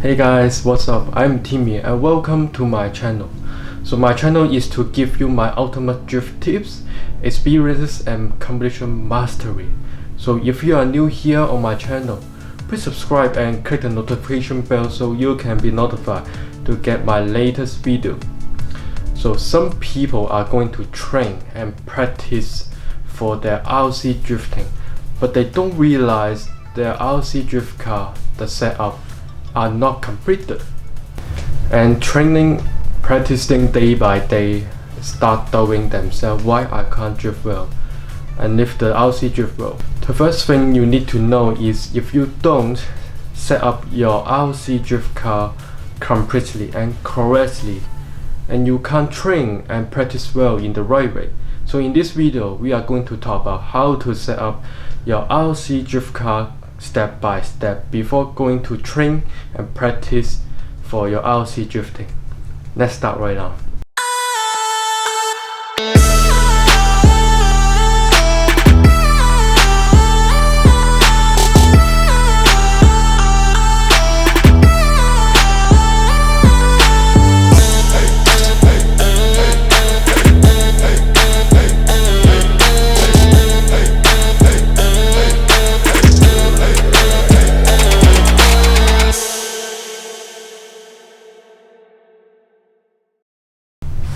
Hey guys, what's up? I'm Timmy and welcome to my channel. So my channel is to give you my ultimate drift tips, experiences and competition mastery. So if you are new here on my channel, please subscribe and click the notification bell so you can be notified to get my latest video. So some people are going to train and practice for their RC drifting, but they don't realize their RC drift car, the setup, are not completed. And practicing day by day, start doubting themselves why I can't drift well and lift the RC drift well. The first thing you need to know is if you don't set up your RC drift car completely and correctly, and you can't train and practice well in the right way. So in this video, we are going to talk about how to set up your RC drift car step by step before going to train and practice for your RC drifting. Let's start right now.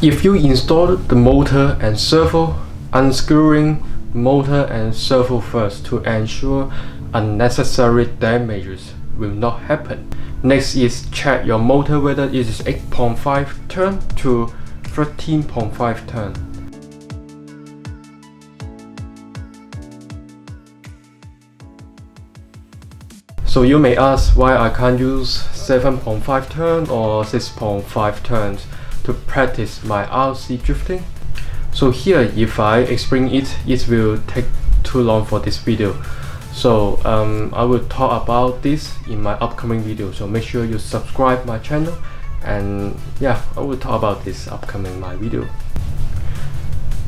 If you install the motor and servo, unscrewing motor and servo first to ensure unnecessary damages will not happen. Next is check your motor whether it is 8.5 turn to 13.5 turn. So you may ask why I can't use 7.5 turn or 6.5 turns to practice my RC drifting. So here, if I explain it, it will take too long for this video. So I will talk about this in my upcoming video. So make sure you subscribe my channel, and yeah, I will talk about this upcoming my video.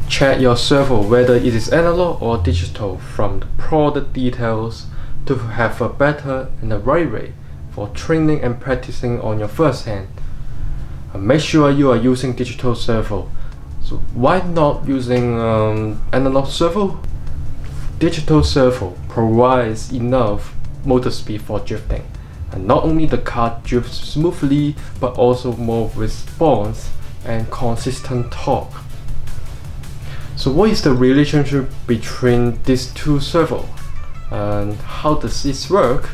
Check your servo whether it is analog or digital from the product details to have a better and a right way for training and practicing on your first hand. Make sure you are using digital servo. So why not using analog servo? Digital servo provides enough motor speed for drifting, and not only the car drifts smoothly but also more response and consistent torque. So what is the relationship between these two servos and how does this work?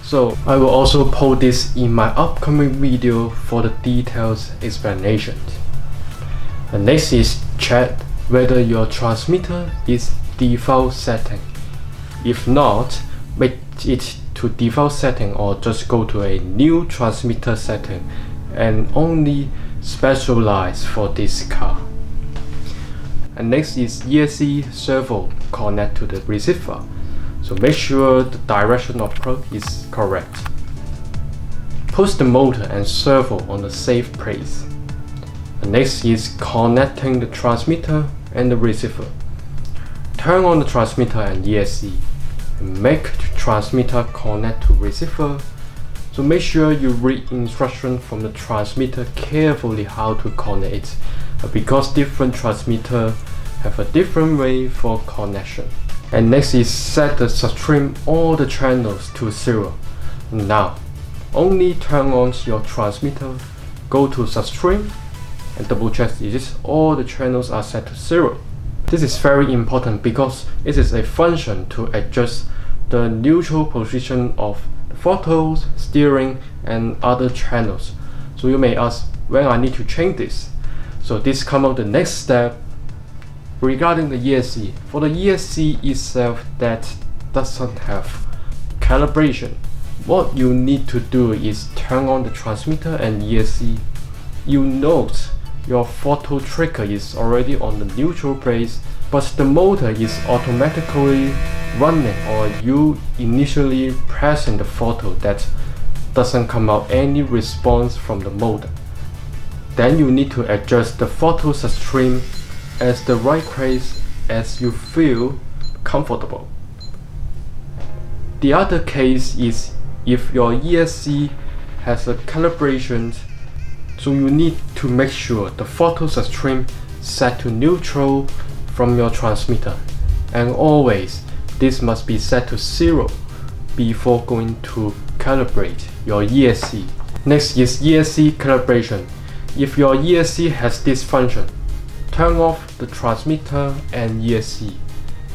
So I will also post this in my upcoming video for the details explanations. The next is check whether your transmitter is default setting. If not, make it to default setting or just go to a new transmitter setting and only specialize for this car. And next is ESC servo connect to the receiver. So make sure the direction of plug is correct. Push the motor and servo on a safe place. And next is connecting the transmitter and the receiver. Turn on the transmitter and ESC and make the transmitter connect to receiver. So make sure you read instructions from the transmitter carefully how to connect it, because different transmitters have a different way for connection. And next is set the substream all the channels to 0. Now, only turn on your transmitter, go to substream and double check if all the channels are set to 0. This is very important because it is a function to adjust the neutral position of the throttles, steering and other channels. So you may ask when I need to change this. So this comes up the next step. Regarding the ESC, for the ESC itself that doesn't have calibration, what you need to do is turn on the transmitter and ESC. You note your throttle trigger is already on the neutral place, but the motor is automatically running, or you initially pressing the throttle that doesn't come out any response from the motor. Then you need to adjust the throttle substream as the right place as you feel comfortable. The other case is if your ESC has a calibration, so you need to make sure the photos are stream set to neutral from your transmitter, and always this must be set to 0 before going to calibrate your ESC. Next is ESC calibration. If your ESC has this function, turn off the transmitter and ESC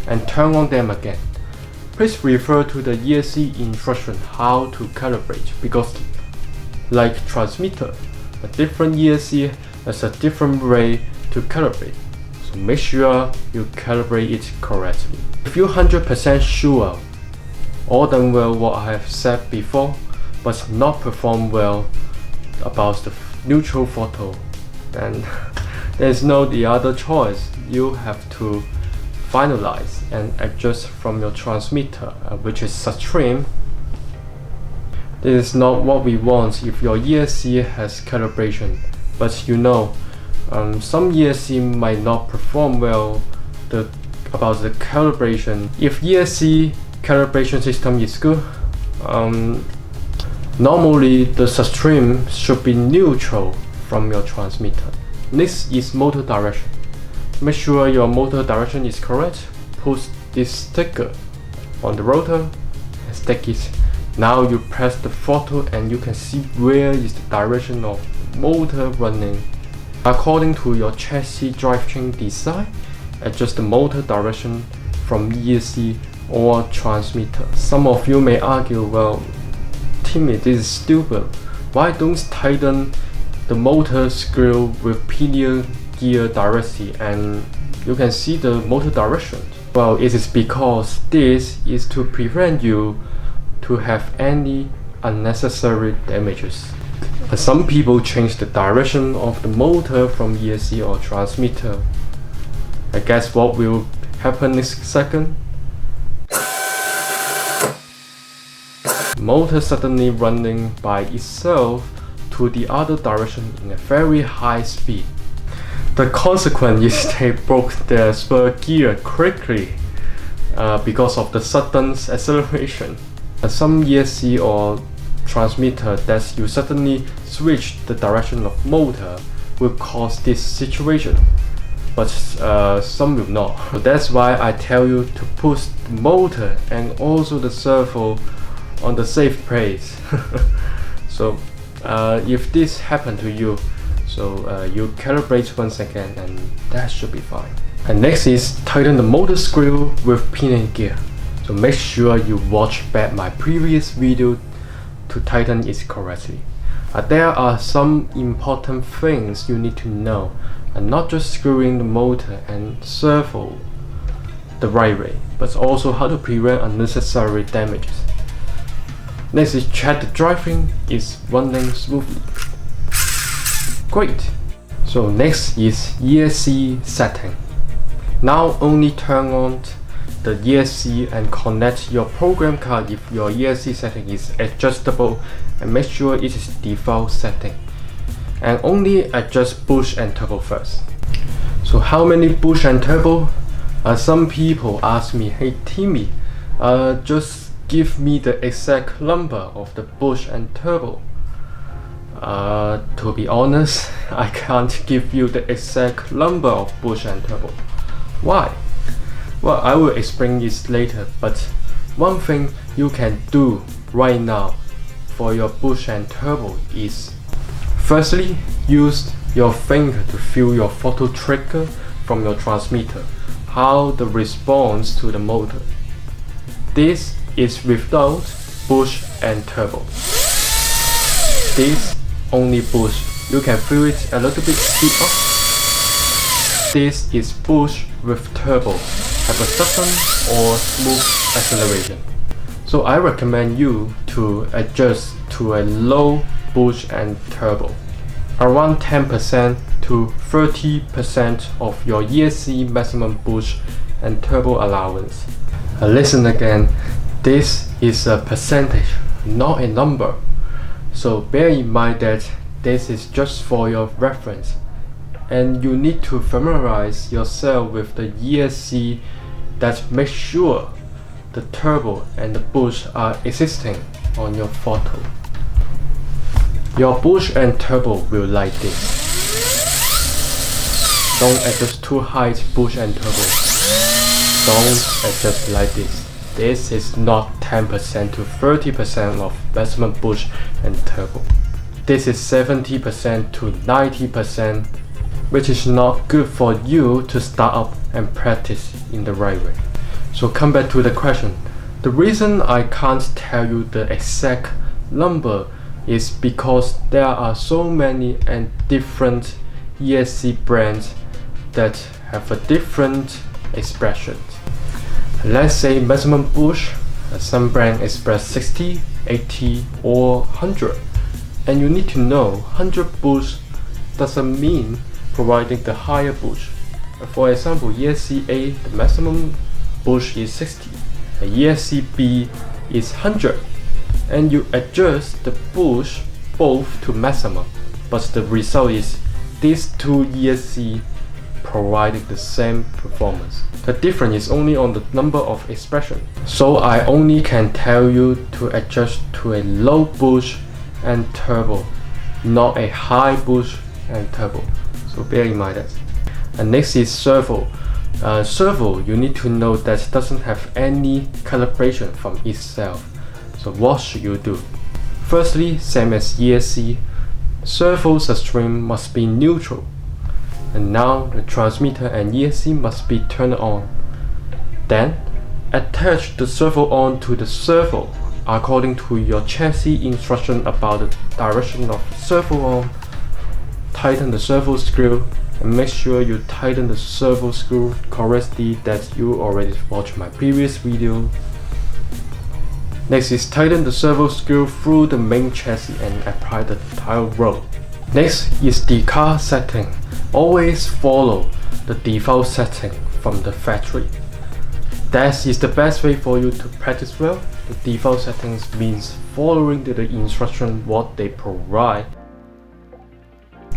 and turn on them again. Please refer to the ESC instruction how to calibrate, because like transmitter, a different ESC has a different way to calibrate, so make sure you calibrate it correctly. If you're 100% sure all done well what I have said before, but not perform well about the neutral photo, then there's no the other choice. You have to finalize and adjust from your transmitter, which is stream. This is not what we want if your ESC has calibration, but you know, some ESC might not perform well about the calibration. If ESC calibration system is good, normally the stream should be neutral from your transmitter. Next is motor direction. Make sure your motor direction is correct. Put this sticker on the rotor and stick it. Now you press the throttle and you can see where is the direction of motor running. According to your chassis drivetrain design, adjust the motor direction from ESC or transmitter. Some of you may argue, well, Timmy, this is stupid. Why don't tighten the motor screw with pinion gear directly and you can see the motor direction? Well, it is because this is to prevent you to have any unnecessary damages. Some people change the direction of the motor from ESC or transmitter. I guess what will happen next second? Motor suddenly running by itself to the other direction in a very high speed. The consequence is they broke their spur gear quickly because of the sudden acceleration. Some ESC or transmitter that you suddenly switch the direction of motor will cause this situation, but some will not. So that's why I tell you to push the motor and also the servo on the safe place. So if this happened to you, so you calibrate once again and that should be fine. And next is tighten the motor screw with pinion gear. So make sure you watch back my previous video to tighten it correctly. There are some important things you need to know, and not just screwing the motor and servo the right way, but also how to prevent unnecessary damages. Next is check the drivetrain is running smoothly. Great! So next is ESC setting. Now only turn on the ESC and connect your program card if your ESC setting is adjustable, and make sure it is default setting. And only adjust push and turbo first. So how many push and turbo? Some people ask me, hey Timmy, just give me the exact number of the push and turbo. To be honest, I can't give you the exact number of push and turbo. Why? Well, I will explain this later, but one thing you can do right now for your push and turbo is, firstly, use your finger to feel your throttle trigger from your transmitter, how the response to the motor. This is without push and turbo. This only push, you can feel it a little bit speed up. This is push with turbo, have a sudden or smooth acceleration. So I recommend you to adjust to a low push and turbo, around 10% to 30% of your ESC maximum push and turbo allowance. Listen again, this is a percentage, not a number. So bear in mind that this is just for your reference, and you need to familiarize yourself with the ESC that makes sure the turbo and the push are existing on your photo. Your bush and turbo will like this. Don't adjust too high bush and turbo. Don't adjust like this. This is not 10% to 30% of maximum bush and turbo. This is 70% to 90%, which is not good for you to start up and practice in the right way. So come back to the question. The reason I can't tell you the exact number is because there are so many and different ESC brands that have a different expression. Let's say maximum bush, some brand express 60, 80 or 100, and you need to know 100 bush doesn't mean providing the higher bush. For example, ESC A, the maximum bush is 60, and ESC B is 100, and you adjust the bush both to maximum, but the result is these two ESC providing the same performance. The difference is only on the number of expressions. So I only can tell you to adjust to a low bush and turbo, not a high bush and turbo. So bear in mind that. And next is servo. Servo, you need to know that doesn't have any calibration from itself. So what should you do? Firstly, same as ESC, servo substring must be neutral. And now the transmitter and ESC must be turned on. Then attach the servo on to the servo according to your chassis instruction about the direction of the servo arm. Tighten the servo screw and make sure you tighten the servo screw correctly that you already watched my previous video. Next is tighten the servo screw through the main chassis and apply the tile roll. Next is the car setting. Always follow the default setting from the factory. That is the best way for you to practice well. The default settings means following the instruction what they provide.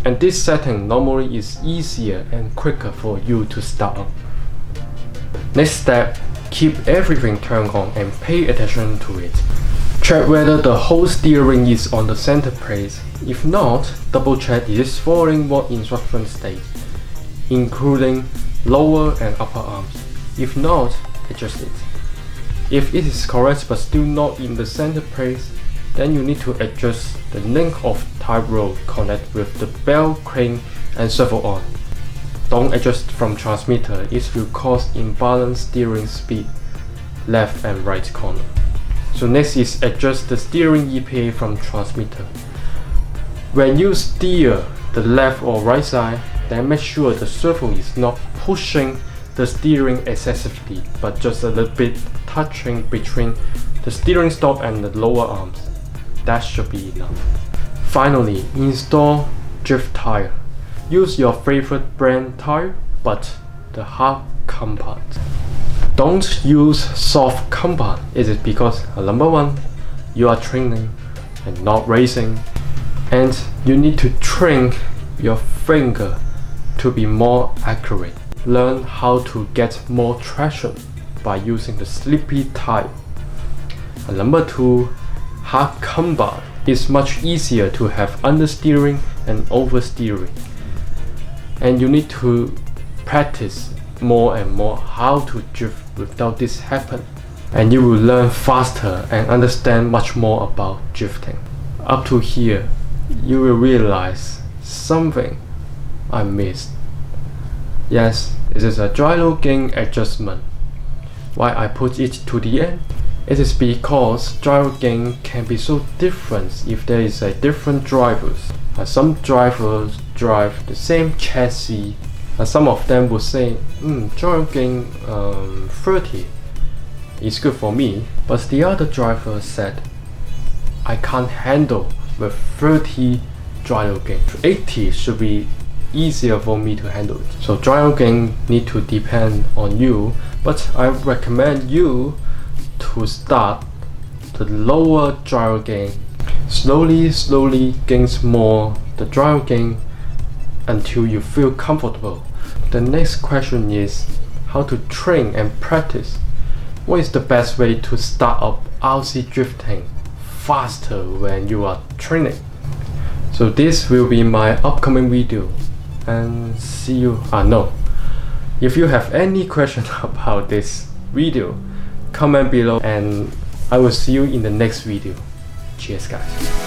And this setting normally is easier and quicker for you to start up. Next step, keep everything turned on and pay attention to it. Check whether the whole steering is on the center place. If not, double check it is following what instructions state, including lower and upper arms. If not, adjust it. If it is correct but still not in the center place, then you need to adjust the length of tie rope connect with the bell, crane and servo arm. Don't adjust from transmitter, it will cause imbalanced steering speed, left and right corner. So next is adjust the steering EPA from transmitter. When you steer the left or right side, then make sure the servo is not pushing the steering excessively, but just a little bit touching between the steering stop and the lower arms. That should be enough. Finally, install drift tire. Use your favorite brand tire, but the hard compound. Don't use soft compound. It is because number one, you are training and not racing, and you need to train your finger to be more accurate. Learn how to get more traction by using the slippy tire. And number two, hard compound is much easier to have understeering and oversteering, and you need to practice more and more how to drift without this happen, and you will learn faster and understand much more about drifting. Up to here, you will realize something I missed. Yes, it is a gyro gain adjustment. Why I put it to the end? It is because gyro gain can be so different if there is a different drivers. Some drivers drive the same chassis. Some of them will say, gyro gain 30 is good for me, but the other driver said, I can't handle with 30 gyro gain. 80 should be easier for me to handle it. So gyro gain need to depend on you, but I recommend you to start the lower gyro gain. Slowly gains more the gyro gain until you feel comfortable. The next question is how to train and practice. What is the best way to start up RC drifting faster when you are training? So this will be my upcoming video, and see you. No, if you have any question about this video, comment below and I will see you in the next video. Cheers guys.